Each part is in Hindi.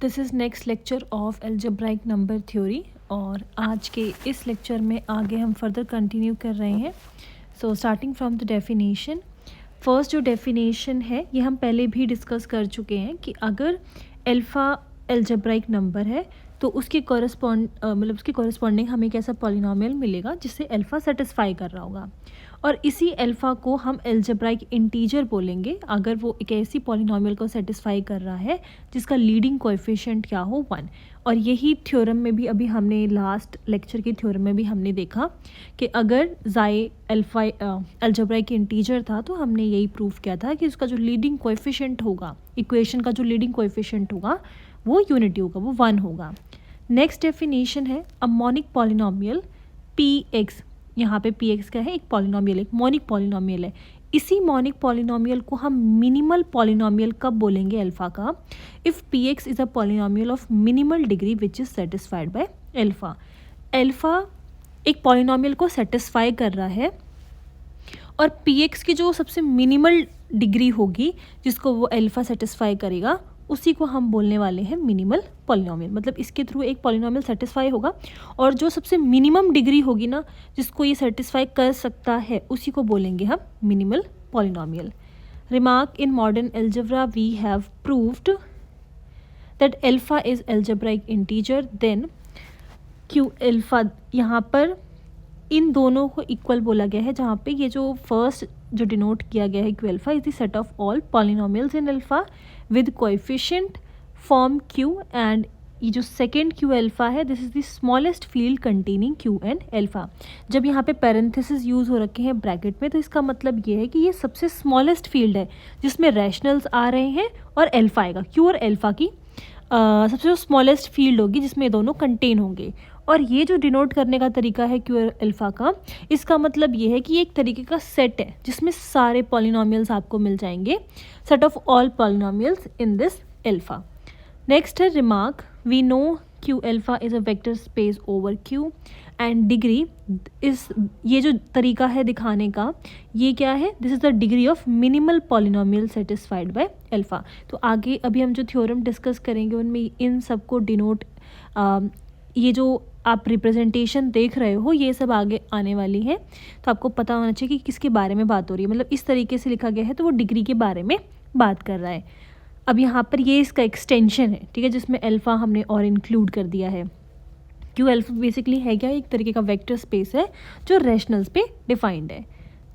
This is next lecture of algebraic number theory और आज के इस लेक्चर में आगे हम फर्दर कंटिन्यू कर रहे हैं। So starting from the definition, first जो डेफिनेशन है ये हम पहले भी डिस्कस कर चुके हैं कि अगर अल्फ़ा एल्जेब्राइक नंबर है तो उसके कॉरस्पॉन्डिंग हमें एक ऐसा पॉलिनोमियल मिलेगा जिससे अल्फ़ा सेटिस्फाई कर रहा होगा और इसी अल्फ़ा को हम एल्जेब्राइक इंटीजर बोलेंगे अगर वो एक ऐसी पॉलिनोमियल को सेटिस्फाई कर रहा है जिसका लीडिंग कोएफिशिएंट क्या हो 1। और यही थ्योरम में भी अभी हमने लास्ट लेक्चर के थ्योरम में भी हमने देखा कि अगर ज़ाई अल्फ़ा एल्जेब्राइक इंटीजर था तो हमने यही प्रूव किया था कि उसका जो लीडिंग कोएफिशिएंट होगा, इक्वेशन का जो लीडिंग कोएफिशिएंट होगा वो यूनिटी होगा, वो 1 होगा। नेक्स्ट डेफिनेशन है अ मोनिक पॉलिनोमियल पी एक्स। यहाँ पे पी एक्स क्या है? एक पॉलिनोमियल, एक मोनिक पॉलिनोमियल है। इसी मोनिक पॉलिनोमियल को हम मिनिमल पॉलिनोमियल कब बोलेंगे अल्फ़ा का? If P x is a polynomial of minimal degree which is satisfied by alpha. Alpha एक पॉलिनोमियल को सेटिस्फाई कर रहा है और पी एक्स की जो सबसे मिनिमल डिग्री होगी जिसको वो अल्फ़ा सेटिस्फाई करेगा उसी को हम बोलने वाले हैं मिनिमल पॉलिनोमियल। मतलब इसके थ्रू एक पॉलिनोमियल सेटिस्फाई होगा और जो सबसे मिनिमम डिग्री होगी ना जिसको ये सेटिस्फाई कर सकता है उसी को बोलेंगे हम minimal polynomial. Remark, in modern algebra we have proved that alpha is algebraic integer then Q alpha, यहाँ पर इन दोनों को इक्वल बोला गया है जहाँ पे ये जो फर्स्ट जो डिनोट किया गया है Q alpha is the set of all polynomials in alpha with coefficient form Q, and ये जो सेकेंड क्यू अल्फ़ा है this is the smallest field containing Q and alpha. जब यहाँ पे पैरेंथेसिस यूज़ हो रखे हैं ब्रैकेट में तो इसका मतलब ये है कि ये सबसे स्मॉलेस्ट फील्ड है जिसमें रैशनल्स आ रहे हैं और अल्फ़ा आएगा। क्यू और अल्फ़ा की सबसे जो स्मॉलेस्ट फील्ड होगी जिसमें दोनों कंटेन होंगे। और ये जो डिनोट करने का तरीका है क्यू अल्फ़ा का, इसका मतलब ये है कि ये एक तरीके का सेट है जिसमें सारे पॉलिनोमियल्स आपको मिल जाएंगे, set of all polynomials in this alpha. Next है remark, we know Q alpha is a vector space over Q and degree is, ये जो तरीका है दिखाने का ये क्या है? This is the degree of minimal polynomial satisfied by alpha. तो आगे अभी हम जो थ्योरम डिस्कस करेंगे उनमें इन सब को डिनोट ये जो आप रिप्रेजेंटेशन देख रहे हो ये सब आगे आने वाली है तो आपको पता होना चाहिए कि किसके बारे में बात हो रही है। मतलब इस तरीके से लिखा गया है तो वो डिग्री के बारे में बात कर रहा है। अब यहाँ पर ये इसका एक्सटेंशन है, ठीक है, जिसमें अल्फ़ा हमने और इंक्लूड कर दिया है। क्यू अल्फ़ा बेसिकली है क्या? एक तरीके का वेक्टर स्पेस है जो रैशनल्स पे डिफाइंड है।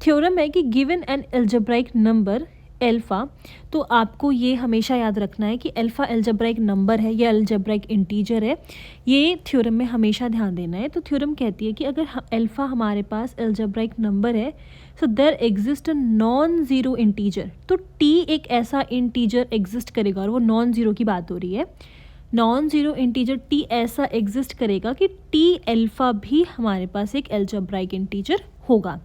थ्योरम है कि given an algebraic number alpha, तो आपको ये हमेशा याद रखना है कि अल्फ़ा एल्जेब्राइक नंबर है या एल्जेब्राइक इंटीजर है, ये थ्योरम में हमेशा ध्यान देना है। तो थ्योरम कहती है कि अगर अल्फ़ा हमारे पास एल्जेब्राइक नंबर है so there exist a non zero integer, तो टी एक ऐसा इंटीजर एग्जिस्ट करेगा और वो नॉन ज़ीरो की बात हो रही है। नॉन ज़ीरो इंटीजर टी ऐसा एग्जिस्ट करेगा कि टी अल्फ़ा भी हमारे पास एक एल्जेब्राइक इंटीजर होगा।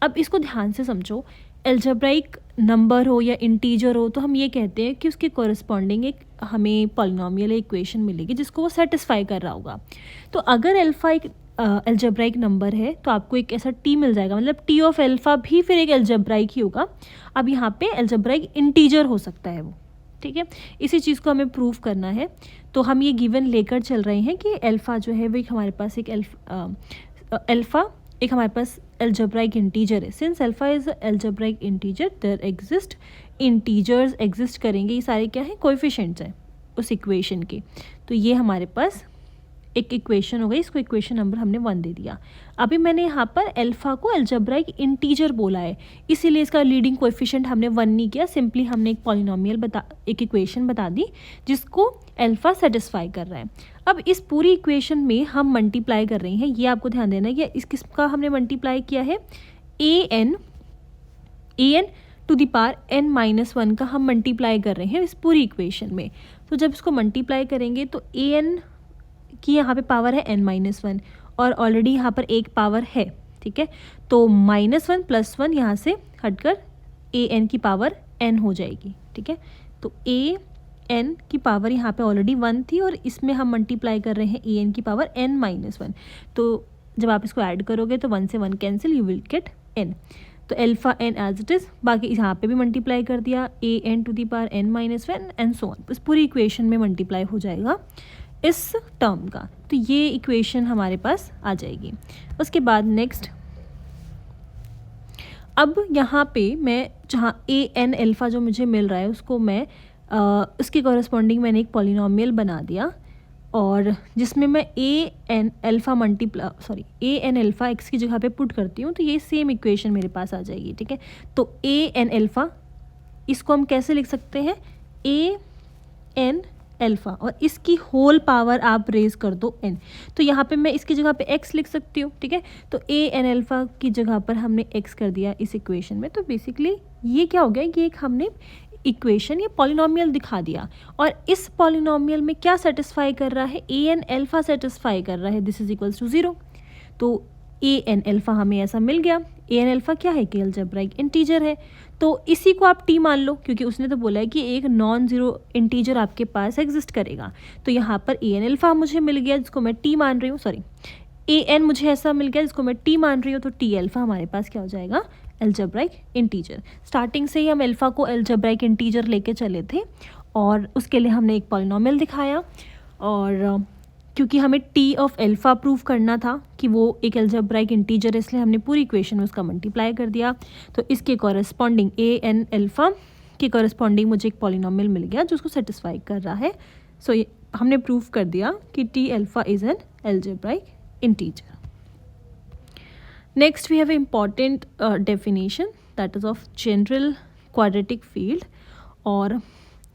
अब इसको ध्यान से समझो, एल्जेब्राइक नंबर हो या इंटीजर हो तो हम ये कहते हैं कि उसके कॉरस्पॉन्डिंग एक हमें पॉलिनोमियल इक्वेशन मिलेगी जिसको वो सेटिस्फाई कर रहा होगा। तो अगर अल्फ़ा एक एल्जेब्राइक नंबर है तो आपको एक ऐसा टी मिल जाएगा, मतलब टी ऑफ अल्फ़ा भी फिर एक एल्जेब्राइक ही होगा। अब यहाँ पे एल्जेब्राइक इंटीजर हो सकता है वो, ठीक है। इसी चीज़ को हमें प्रूव करना है तो हम ये गिवन लेकर चल रहे हैं कि अल्फ़ा जो है वो हमारे पास एक अल्फ़ा एक हमारे पास एल्जेब्राइक इंटीजर है। Since alpha is algebraic integer there exist integers exist करेंगे, ये सारे क्या हैं? कोएफिशिएंट्स हैं उस इक्वेशन के। तो ये हमारे पास एक इक्वेशन हो गई, इसको इक्वेशन नंबर हमने 1 दे दिया। अभी मैंने यहाँ पर अल्फ़ा को एल्जेब्राइक इंटीजर बोला है इसीलिए इसका लीडिंग कोएफिशिएंट हमने 1 नहीं किया, सिंपली हमने एक पॉलिनोमियल एक इक्वेशन बता दी जिसको अल्फ़ा सेटिस्फाई कर रहा है। अब इस पूरी इक्वेशन में हम मल्टीप्लाई कर रहे हैं, ये आपको ध्यान देना है कि इस किसका हमने मल्टीप्लाई किया है? A n to the power n-1 का हम मल्टीप्लाई कर रहे हैं इस पूरी इक्वेशन में। तो जब इसको मल्टीप्लाई करेंगे तो ए एन की यहाँ पे पावर है n-1 और ऑलरेडी यहाँ पर एक पावर है, ठीक है। तो -1 + 1 यहाँ से हटकर ए एन की पावर n हो जाएगी, ठीक है। तो ए एन की पावर यहाँ पे ऑलरेडी 1 थी और इसमें हम मल्टीप्लाई कर रहे हैं ए एन की पावर n-1। तो जब आप इसको ऐड करोगे तो 1 से 1 cancel, you will get n। तो alpha n as it is, बाकी यहाँ पे भी मल्टीप्लाई कर दिया a n to the power n minus one and so on, इस पूरी इक्वेशन में मल्टीप्लाई हो जाएगा इस टर्म का। तो ये इक्वेशन हमारे पास आ जाएगी। उसके बाद नेक्स्ट, अब यहाँ पे मैं जहाँ ए एन अल्फ़ा जो मुझे मिल रहा है उसको मैं उसके कॉरस्पॉन्डिंग मैंने एक पॉलिनोमियल बना दिया, और जिसमें मैं ए एन अल्फ़ा एक्स की जगह पे पुट करती हूँ, तो ये सेम इक्वेशन मेरे पास आ जाएगी। ठीक है, तो ए एन अल्फ़ा इसको हम कैसे लिख सकते हैं, ए एन अल्फ़ा, और इसकी होल पावर आप रेज कर दो n, तो यहाँ पे मैं इसकी जगह पे x लिख सकती हूँ। ठीक है, तो ए एन अल्फ़ा की जगह पर हमने x कर दिया इस इक्वेशन में। तो बेसिकली ये क्या हो गया, ये एक हमने इक्वेशन या पॉलिनोमियल दिखा दिया, और इस पॉलिनोमियल में क्या सेटिस्फाई कर रहा है, ए एन अल्फ़ा सेटिस्फाई कर रहा है, दिस इज इक्वल्स टू 0। तो ए एन अल्फ़ा हमें ऐसा मिल गया। ए एन अल्फ़ा क्या है कि अलजेब्राइक इंटीजर है, तो इसी को आप टी मान लो, क्योंकि उसने तो बोला है कि एक नॉन ज़ीरो इंटीजर आपके पास एग्जिस्ट करेगा। तो यहाँ पर ए एन अल्फ़ा मुझे मिल गया जिसको मैं टी मान रही हूँ, सॉरी ए एन मुझे ऐसा मिल गया जिसको मैं टी मान रही हूँ, तो टी अल्फ़ा हमारे पास क्या हो जाएगा, अलजेब्राइक इंटीजर। स्टार्टिंग से ही हम अल्फ़ा को अलजेब्राइक इंटीजर लेके चले थे, और उसके लिए हमने एक पॉलिनोमियल दिखाया, और क्योंकि हमें टी ऑफ अल्फ़ा प्रूव करना था कि वो एक अलजेब्राइक इंटीजर है, इसलिए हमने पूरी इक्वेशन में उसका मल्टीप्लाई कर दिया। तो इसके कॉरस्पॉन्डिंग ए एन अल्फ़ा के कॉरस्पॉन्डिंग मुझे एक पॉलिनोमियल मिल गया जो उसको सेटिस्फाई कर रहा है। सो हमने प्रूव कर दिया कि T alpha is an algebraic integer. Next we have important definition that is of general quadratic field, और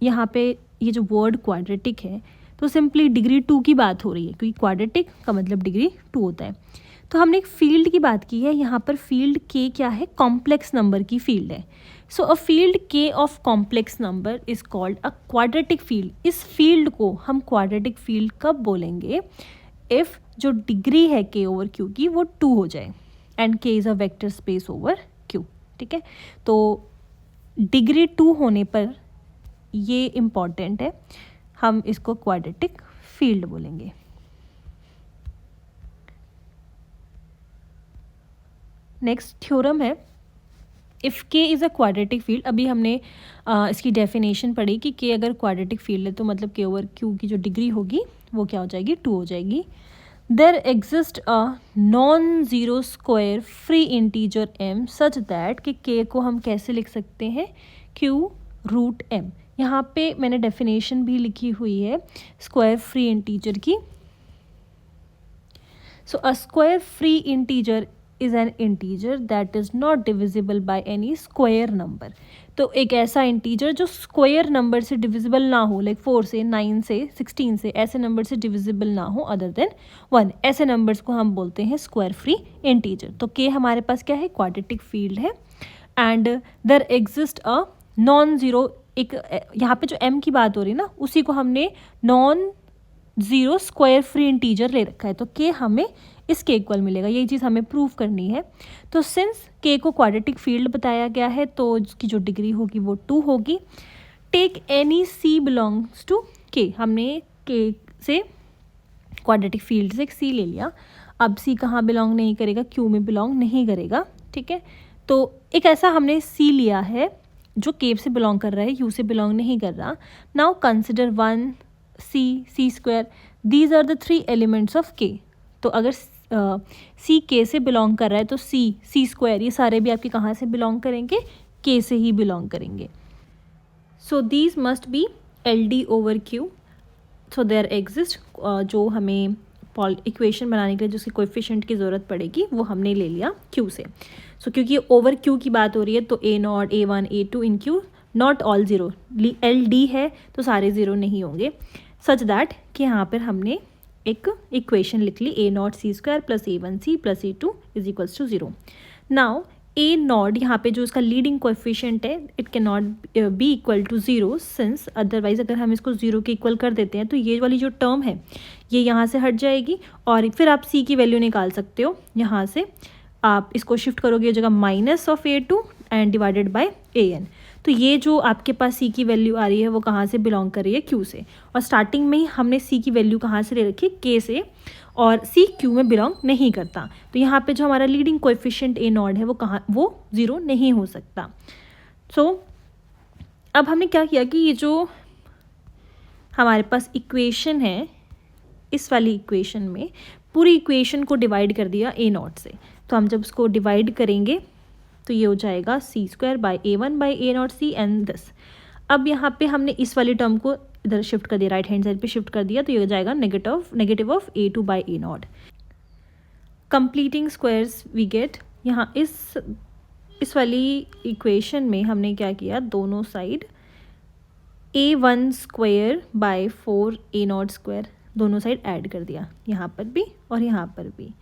यहाँ पे ये जो वर्ड क्वाड्रेटिक है तो सिंपली डिग्री 2 की बात हो रही है, क्योंकि क्वाड्रेटिक का मतलब डिग्री 2 होता है। तो हमने एक फील्ड की बात की है, यहाँ पर फील्ड के क्या है, कॉम्प्लेक्स नंबर की फील्ड है। सो अ फील्ड के of complex number is called a quadratic field. इस फील्ड को हम क्वाड्रेटिक फील्ड कब बोलेंगे, इफ़ जो डिग्री है के ओवर क्यू की वो 2 हो जाए, एंड के is a vector space over Q. ठीक है, तो डिग्री 2 होने पर ये इम्पॉर्टेंट है, हम इसको क्वाड्रेटिक फील्ड बोलेंगे। नेक्स्ट थ्योरम है, इफ़ के इज़ अ क्वाड्रेटिक फील्ड। अभी हमने इसकी डेफिनेशन पढ़ी कि के अगर क्वाड्रेटिक फील्ड है तो मतलब के ओवर क्यू की जो डिग्री होगी वो क्या हो जाएगी, 2 हो जाएगी। There exist a non zero square free integer m such that कि के को हम कैसे लिख सकते हैं, q रूट m। यहाँ पे मैंने डेफिनेशन भी लिखी हुई है स्क्वायर फ्री इंटीजर की। So a square free integer is an integer that is not divisible by any square number. तो एक ऐसा इंटीजर जो स्क्वायर नंबर से डिविजिबल ना हो, लाइक 4 से 9 से 16 से ऐसे नंबर से डिविजिबल ना हो अदर देन 1, ऐसे नंबर्स को हम बोलते हैं स्क्वायर फ्री इंटीजर। तो के हमारे पास क्या है, क्वाड्रेटिक फील्ड है, and there exist a non zero, एक यहाँ पे जो m की बात हो रही है ना उसी को हमने non zero square free integer ले रखा है, तो k हमें इस के इक्वल मिलेगा, यही चीज़ हमें प्रूव करनी है। तो सिंस k को क्वाड्रेटिक फील्ड बताया गया है तो उसकी जो डिग्री होगी वो 2 होगी। Take any c belongs to k, हमने k से क्वाड्रेटिक फील्ड से एक c ले लिया। अब c कहाँ बिलोंग नहीं करेगा, q में बिलोंग नहीं करेगा। ठीक है, तो एक ऐसा हमने c लिया है जो के से बिलोंग कर रहा है, यू से बिलोंग नहीं कर रहा। Now consider 1 C square, these are the 3 elements of K. तो अगर सी के से बिलोंग कर रहा है तो सी स्क्वायर ये सारे भी आपके कहाँ से बिलोंग करेंगे, के से ही बिलोंग करेंगे। So these must be L D over Q. So there exist, जो हमें इक्वेशन बनाने के लिए जिसकी कोएफिशिएंट की ज़रूरत पड़ेगी वो हमने ले लिया क्यू से। सो क्योंकि ओवर क्यू की बात हो रही है तो a naught A1 A2 in Q not all zero, L D है तो सारे ज़ीरो नहीं होंगे, सच दैट कि यहाँ पर हमने एक इक्वेशन लिख ली a naught c square plus A1C plus A2 is equals to 0। Now a naught यहाँ पे जो इसका लीडिंग कोएफिशिएंट है it can not be equal to 0 since otherwise अगर हम इसको 0 के इक्वल कर देते हैं तो ये वाली जो टर्म है ये यहाँ से हट जाएगी, और फिर आप c की वैल्यू निकाल सकते हो। यहाँ से आप इसको शिफ्ट करोगे जगह minus of A2 and divided by AN। तो ये जो आपके पास सी की वैल्यू आ रही है वो कहाँ से बिलोंग कर रही है, क्यू से। और स्टार्टिंग में ही हमने सी की वैल्यू कहाँ से ले रखी, के से, और सी क्यू में बिलोंग नहीं करता। तो यहाँ पे जो हमारा लीडिंग कोएफिशिएंट ए नॉट है वो कहाँ, वो 0 नहीं हो सकता। सो अब हमने क्या किया कि ये जो हमारे पास इक्वेशन है, इस वाली इक्वेशन में पूरी इक्वेशन को डिवाइड कर दिया ए नॉट से। तो हम जब उसको डिवाइड करेंगे तो ये हो जाएगा c square by a one by A naught c and this. अब यहाँ पे हमने इस वाली टर्म को इधर शिफ्ट कर दिया, राइट हैंड साइड पे शिफ्ट कर दिया, तो ये हो जाएगा negative of A two by A naught. Completing squares we get, यहाँ इस वाली इक्वेशन में हमने क्या किया, दोनों side A one square by 4 A naught square दोनों साइड ऐड कर दिया, यहाँ पर भी और यहाँ पर भी।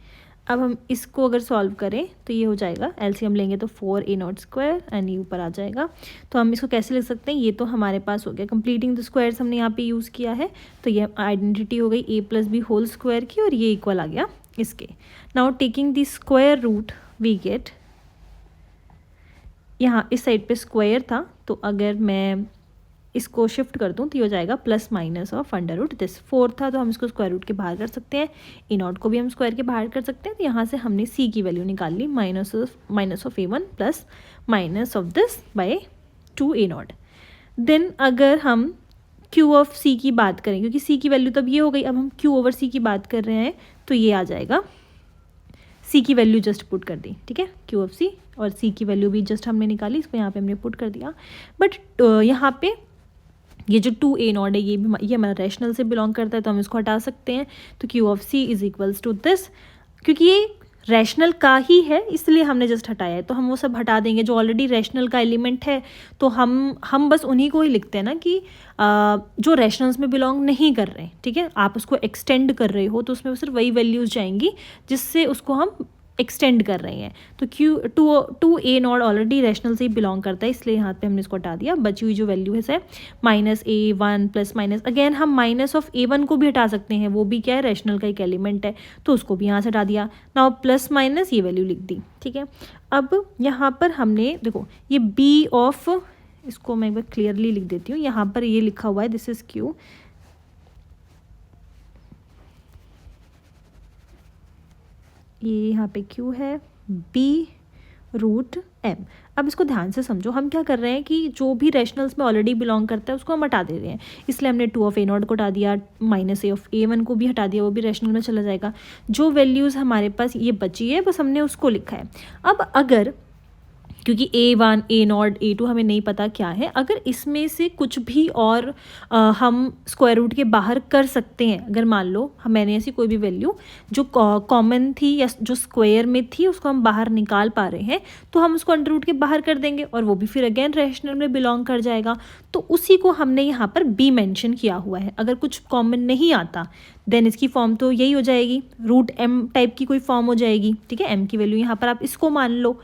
अब हम इसको अगर सॉल्व करें तो ये हो जाएगा, एलसीएम लेंगे तो 4 ए नॉट स्क्वायर एंड ये ऊपर आ जाएगा। तो हम इसको कैसे लिख सकते हैं, ये तो हमारे पास हो गया कंप्लीटिंग द स्क्वायर्स हमने यहाँ पे यूज़ किया है, तो ये आइडेंटिटी हो गई A plus B whole square की, और ये इक्वल आ गया इसके। Now taking the square root we get, यहाँ इस साइड पे स्क्वायर था तो अगर मैं इसको शिफ्ट कर दूँ तो ये हो जाएगा plus minus of under root this. 4 था तो हम इसको स्क्वायर रूट के बाहर कर सकते हैं, ए नॉट को भी हम स्क्वायर के बाहर कर सकते हैं। तो यहाँ से हमने सी की वैल्यू निकाल ली, minus of A one plus minus of this by 2 A not. Then अगर हम क्यू ऑफ सी की बात करें, क्योंकि सी की वैल्यू तब ये हो गई, अब हम क्यू ओवर सी की बात कर रहे हैं तो ये आ जाएगा, सी की वैल्यू जस्ट पुट कर दी, ठीक है, क्यू ऑफ सी, और सी की वैल्यू भी जस्ट हमने निकाली, इसको यहाँ पे हमने पुट कर दिया। बट यहाँ पे ये जो 2 ए नॉट है ये हमारा रैशनल से बिलोंग करता है, तो हम इसको हटा सकते हैं। तो Q of C is equals to this, क्योंकि ये रैशनल का ही है इसलिए हमने जस्ट हटाया है, तो हम वो सब हटा देंगे जो ऑलरेडी रैशनल का एलिमेंट है। तो हम बस उन्हीं को ही लिखते हैं ना कि जो रैशनल्स में बिलोंग नहीं कर रहे हैं, ठीक है, आप उसको एक्सटेंड कर रहे हो तो उसमें सिर्फ वही वैल्यूज़ जाएंगी जिससे उसको हम एक्सटेंड कर रहे हैं। तो two A naught already rational से ही बिलोंग करता है, इसलिए यहाँ पे हमने इसको हटा दिया। बची हुई जो वैल्यू है माइनस ए वन प्लस माइनस, अगेन हम माइनस ऑफ ए वन को भी हटा सकते हैं, वो भी क्या है, रैशनल का एक एलिमेंट है, तो उसको भी यहाँ से हटा दिया। नाउ प्लस माइनस ये वैल्यू लिख दी, ठीक है। अब यहाँ पर हमने देखो ये बी ऑफ, इसको मैं एक बार क्लियरली लिख देती हूँ, यहाँ पर ये लिखा हुआ है दिस इज क्यू, ये यहाँ पे क्यू है, बी रूट एम। अब इसको ध्यान से समझो, हम क्या कर रहे हैं कि जो भी रैशनल्स में ऑलरेडी बिलोंग करता है उसको हम हटा दे रहे हैं, इसलिए हमने 2 ऑफ ए नॉट को हटा दिया, minus A of A one को भी हटा दिया, वो भी रैशनल में चला जाएगा। जो वैल्यूज़ हमारे पास ये बची है बस हमने उसको लिखा है। अब अगर, क्योंकि a one a naught a two हमें नहीं पता क्या है, अगर इसमें से कुछ भी और हम स्क्वायर रूट के बाहर कर सकते हैं, अगर मान लो मैंने ऐसी कोई भी वैल्यू जो कॉमन थी या जो स्क्वायर में थी उसको हम बाहर निकाल पा रहे हैं, तो हम उसको अंडर रूट के बाहर कर देंगे और वो भी फिर अगेन रैशनल में बिलोंग कर जाएगा। तो उसी को हमने यहाँ पर बी मेंशन किया हुआ है। अगर कुछ कॉमन नहीं आता देन इसकी फॉर्म तो यही हो जाएगी, रूट एम टाइप की कोई फॉर्म हो जाएगी, ठीक है। एम की वैल्यू यहाँ पर आप इसको मान लो,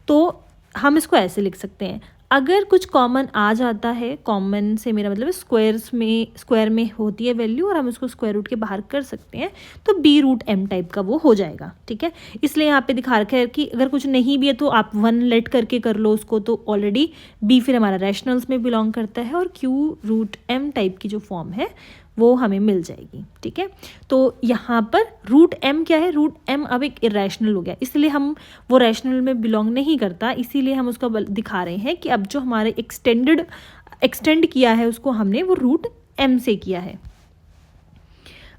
तो हम इसको ऐसे लिख सकते हैं, अगर कुछ कॉमन आ जाता है, कॉमन से मेरा मतलब स्क्वायर में होती है वैल्यू और हम उसको स्क्वायर रूट के बाहर कर सकते हैं, तो बी रूट एम टाइप का वो हो जाएगा, ठीक है। इसलिए यहाँ पे दिखा रखा है कि अगर कुछ नहीं भी है तो आप 1 लेट करके कर लो उसको, तो ऑलरेडी बी फिर हमारा रैशनल्स में बिलोंग करता है और क्यू रूट एम टाइप की जो फॉर्म है वो हमें मिल जाएगी, ठीक है। तो यहाँ पर रूट एम क्या है, रूट एम अब एक इरेशनल हो गया, इसलिए हम वो रैशनल में बिलोंग नहीं करता, इसीलिए हम उसका दिखा रहे हैं कि अब जो हमारे एक्सटेंड किया है उसको हमने वो रूट एम से किया है।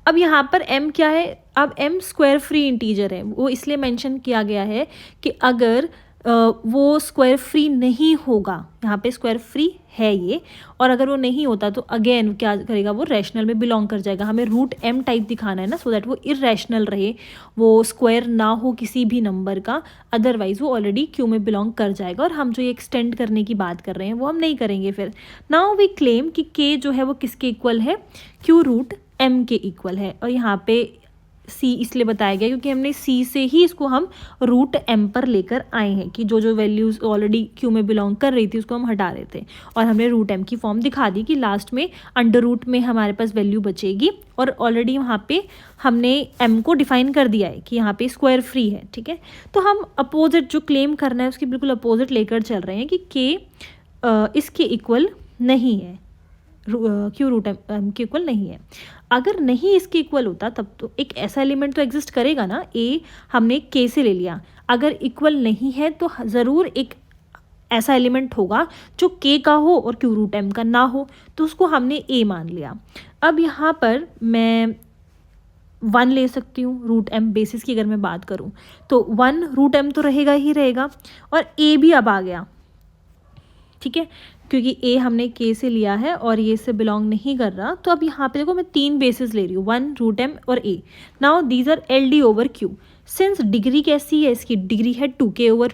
अब यहाँ पर m क्या है, अब m स्क्वायर फ्री इंटीजर है, वो इसलिए मेंशन किया गया है कि अगर वो स्क्वायर फ्री नहीं होगा, यहाँ पे स्क्वायर फ्री है ये, और अगर वो नहीं होता तो अगेन क्या करेगा, वो रैशनल में बिलोंग कर जाएगा। हमें रूट एम टाइप दिखाना है ना, सो दैट वो इरैशनल रहे, वो स्क्वायर ना हो किसी भी नंबर का, अदरवाइज वो ऑलरेडी क्यू में बिलोंग कर जाएगा। और हम जो ये एक्सटेंड करने की बात कर रहे हैं वो हम नहीं करेंगे। फिर नाउ वी क्लेम कि के जो है वो किसके इक्वल है, क्यू रूट एम के इक्वल है। और यहाँ पे सी इसलिए बताया गया क्योंकि हमने सी से ही इसको हम रूट एम पर लेकर आए हैं कि जो जो वैल्यूज़ ऑलरेडी क्यू में बिलोंग कर रही थी उसको हम हटा रहे थे, और हमने रूट एम की फॉर्म दिखा दी कि लास्ट में अंडर रूट में हमारे पास वैल्यू बचेगी, और ऑलरेडी वहाँ पे हमने एम को डिफाइन कर दिया है कि यहाँ पे स्क्वायर फ्री है, ठीक है। तो हम अपोजिट जो क्लेम करना है उसकी बिल्कुल अपोजिट लेकर चल रहे हैं कि के इसके इक्वल नहीं है, क्यू रूट एम के इक्वल नहीं है। अगर नहीं इसके इक्वल होता तब तो एक ऐसा एलिमेंट तो एग्जिस्ट करेगा ना, ए हमने के से ले लिया, अगर इक्वल नहीं है तो ज़रूर एक ऐसा एलिमेंट होगा जो के का हो और क्यू रूट एम का ना हो, तो उसको हमने ए मान लिया। अब यहाँ पर मैं 1 ले सकती हूँ रूट एम बेसिस की अगर मैं बात करूँ तो 1 रूट एम तो रहेगा ही रहेगा, और ए भी अब आ गया, ठीक है, क्योंकि ए हमने के से लिया है और ये से बिलोंग नहीं कर रहा। तो अब यहाँ पे देखो मैं 3 बेसिस ले रही हूँ, 1 रूट एम और a. Now these are L D over Q. Since degree कैसी है, इसकी डिग्री है 2k ओवर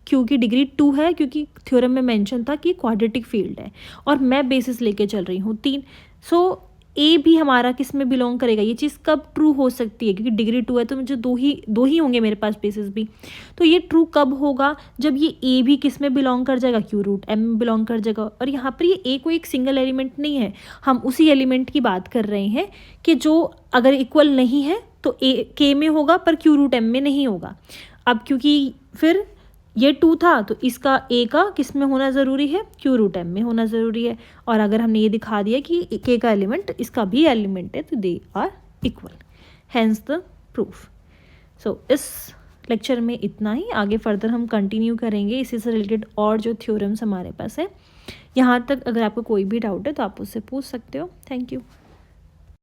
क्यू की डिग्री 2 है, क्योंकि थ्योरम में मेंशन था कि क्वाड्रेटिक फील्ड है और मैं बेसिस लेके चल रही हूँ 3। सो ए भी हमारा किस में बिलोंग करेगा, ये चीज़ कब ट्रू हो सकती है, क्योंकि डिग्री 2 है तो मुझे दो ही होंगे मेरे पास बेसिस भी। तो ये ट्रू कब होगा, जब ये ए भी किस में बिलोंग कर जाएगा, क्यू रूट एम में बिलोंग कर जाएगा। और यहाँ पर ये ए कोई एक सिंगल एलिमेंट नहीं है, हम उसी एलिमेंट की बात कर रहे हैं कि जो अगर इक्वल नहीं है तो ए के में होगा पर क्यू रूट एम में नहीं होगा। अब क्योंकि फिर ये 2 था तो इसका ए का किस में होना ज़रूरी है, क्यू रूट एम में होना ज़रूरी है। और अगर हमने ये दिखा दिया कि के का एलिमेंट इसका भी एलिमेंट है तो they are equal, hence the proof. So इस लेक्चर में इतना ही, आगे फर्दर हम कंटिन्यू करेंगे इसी से रिलेटेड और जो थ्योरम्स हमारे पास है। यहाँ तक अगर आपको कोई भी डाउट है तो आप उससे पूछ सकते हो। Thank you.